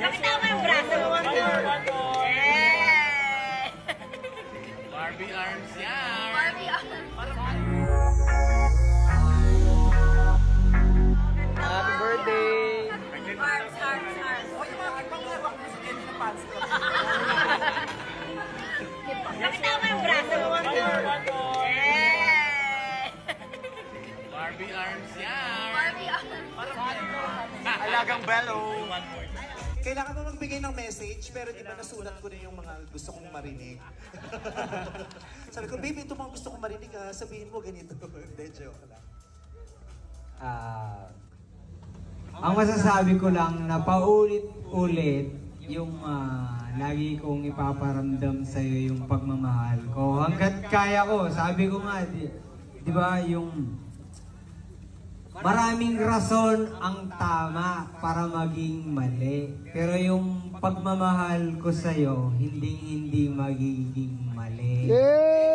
Nakita mo yung braso mo? Barbie arms yan! Barbie arms! Happy birthday! Arms, arms, arms. Nakita mo yung braso mo? Barbie arms yan! Barbie arms. Alagang bello! Kailangan mo magbigay ng message, pero di ba nasulat ko na yung mga gusto kong marinig. Sabi ko, baby, ito mga gusto kong marinig ha, sabihin mo ganito. Hindi, joke lang. Ang masasabi ko lang na paulit-ulit yung lagi kong ipaparamdam sa'yo yung pagmamahal ko. Hanggat kaya ko, sabi ko nga, di ba yung maraming rason ang tama para maging mali. Pero yung pagmamahal ko sa'yo, hindi magiging mali. Yay!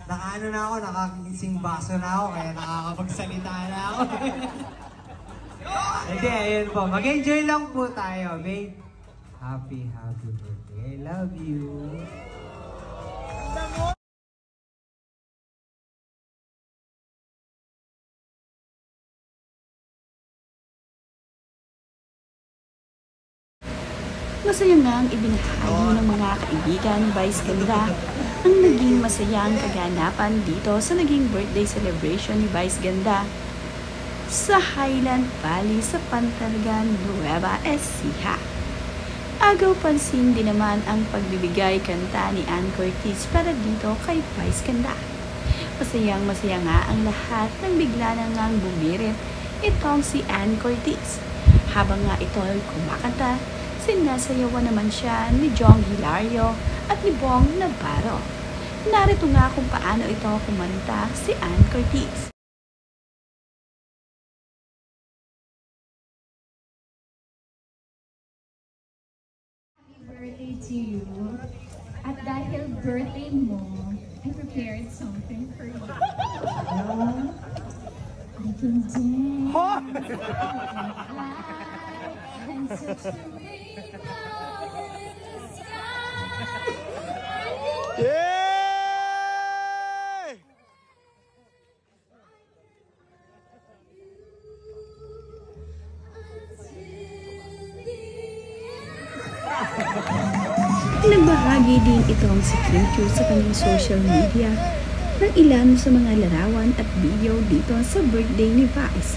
Nakaano na ako, nakakising baso na ako, kaya nakakapagsalita na ako. Hindi, ayun po. Mag-enjoy lang po tayo, babe. Happy birthday. I love you. Masaya nga ang ibinahagi ng mga kaibigan ni Vice Ganda ang naging masayang kaganapan dito sa naging birthday celebration ni Vice Ganda sa Highland Valley sa Pantargan, Nueva Ecija. Agaw pansin din naman ang pagbibigay kanta ni Ann Curtis para dito kay Vice Ganda. Masayang-masaya nga ang lahat nang bigla na ngang bumirit itong si Ann Curtis. Habang nga ito ay kumakanta, sinasayawan naman siya ni Jong Hilario at ni Bong Navarro. Narito nga kung paano ito kumanta si Ann Curtis. Birthday to you. At dahil birthday mo, I prepared something for you. I can dance. And such a rainbow in the sky. Yay! Nagbahagi din itong si Kim Chiu sa kanyang social media ng ilan sa mga larawan at video dito sa birthday ni Vice.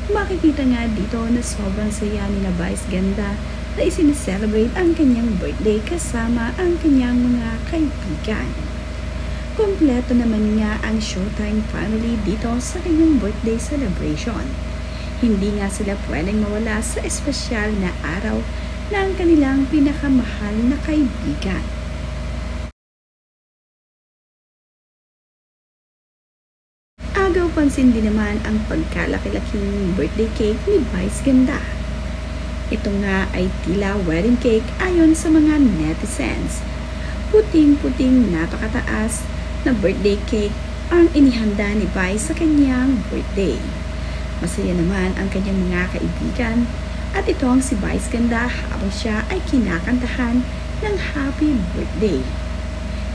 Makikita nga dito na sobrang saya ni Vice Ganda na isineselebrate ang kanyang birthday kasama ang kanyang mga kaibigan. Kompleto naman nga ang Showtime family dito sa kanyang birthday celebration. Hindi nga sila pwedeng mawala sa espesyal na araw ng kanilang pinakamahal na kaibigan. Agaw pansin din naman ang pagkalaki-laking birthday cake ni Vice Ganda. Ito nga ay tila wedding cake ayon sa mga netizens. Puting-puting napakataas na birthday cake ang inihanda ni Vice sa kanyang birthday. Masaya naman ang kanyang mga kaibigan at ito ang si Vice Ganda habang siya ay kinakantahan ng happy birthday.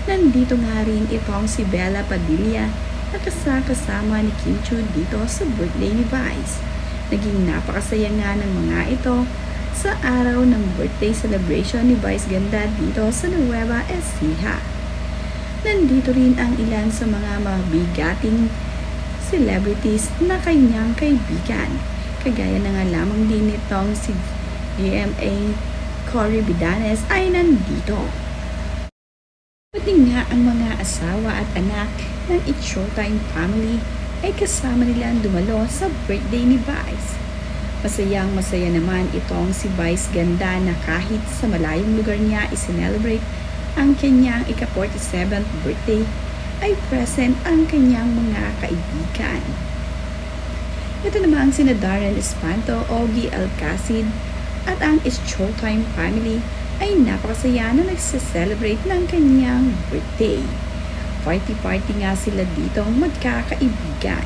Nandito nga rin itong si Bella Padilla na kasama ni Kim Chiu dito sa birthday ni Vice. Naging napakasaya nga ng mga ito sa araw ng birthday celebration ni Vice Ganda dito sa Nueva Ecija. Nandito rin ang ilan sa mga mabigating celebrities na kanyang kaibigan. Kagaya na nga lamang din nitong si GMA Cory Bidanes ay nandito. Pati nga ang mga asawa at anak ng It's Showtime family ay kasama nilang dumalo sa birthday ni Vice. Masayang-masaya naman itong si Vice Ganda na kahit sa malayong lugar niya isinelebrate ang kanyang ika-47th birthday ay present ang kanyang mga kaibigan. Ito naman sina Darren Espanto, Ogie Alcacid at ang It's Showtime family ay napakasaya na nagse-celebrate ng kanyang birthday. Party-party nga sila dito magkakaibigan.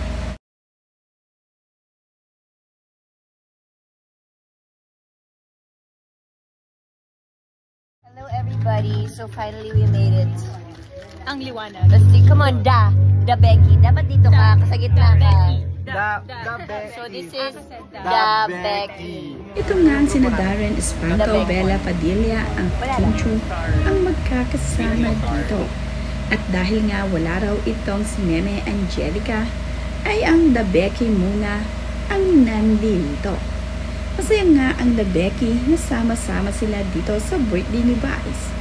Hello everybody. So finally we made it. Ang liwanag. Basti, come on, Da Becky. Dapat dito ka, sa gitna ka. So this is Da Becky. Ito nga ang sina Darren Espanto, Bella Padilla, ang Kim Chu ang magkakasama dito. At dahil nga wala raw itong si Meme Angelica, ay ang Da Becky muna ang nandito. Masaya nga ang Da Becky na sama-sama sila dito sa birthday ni Vice.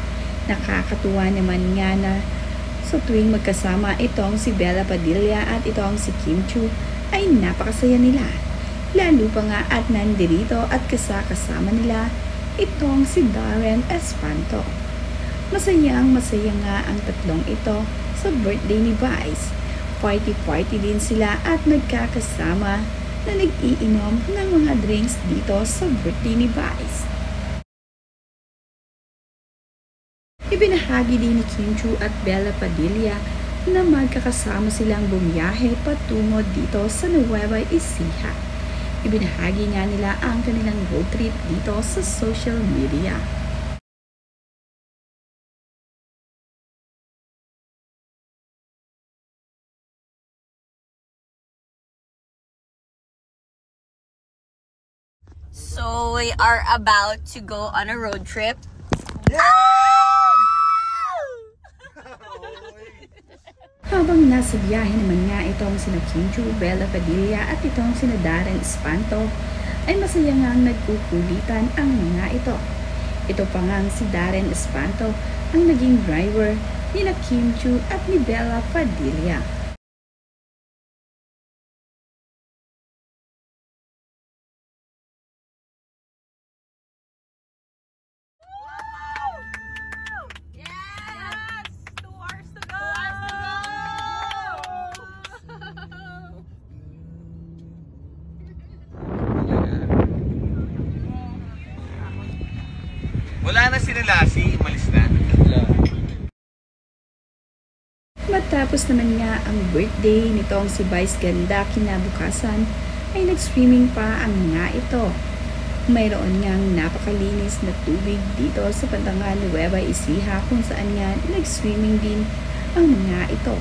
Nakakatuwa naman nga na sa tuwing magkasama itong si Bella Padilla at itong si Kim Chu ay napakasaya nila. Lalo pa nga at nandirito at kasama nila itong si Darren Espanto. Masaya nga ang tatlong ito sa birthday ni Vice. Party-party din sila at nagkakasama na nag-iinom ng mga drinks dito sa birthday ni Vice. Ibinahagi din ni Kim Chu at Bella Padilla na magkakasama silang bumiyahe patungo dito sa Nueva Ecija. Ibinahagi nga nila ang kanilang road trip dito sa social media. So we are about to go on a road trip. Habang nasa biyahe naman nga itong sina Kim Chu, Bella Padilla at itong sina Darren Espanto, ay masaya nga ang nagkukulitan ang mga ito. Ito pa nga si Darren Espanto ang naging driver ni na Kim Chu at ni Bella Padilla. Wala na si Lassie, umalis na. Matapos naman nga ang birthday nitong si Vice Ganda kinabukasan, ay nag-swimming pa ang mga ito. Mayroon ngang napakalinis na tubig dito sa Pantangal Nueva Ecija kung saan nga nag-swimming din ang mga ito.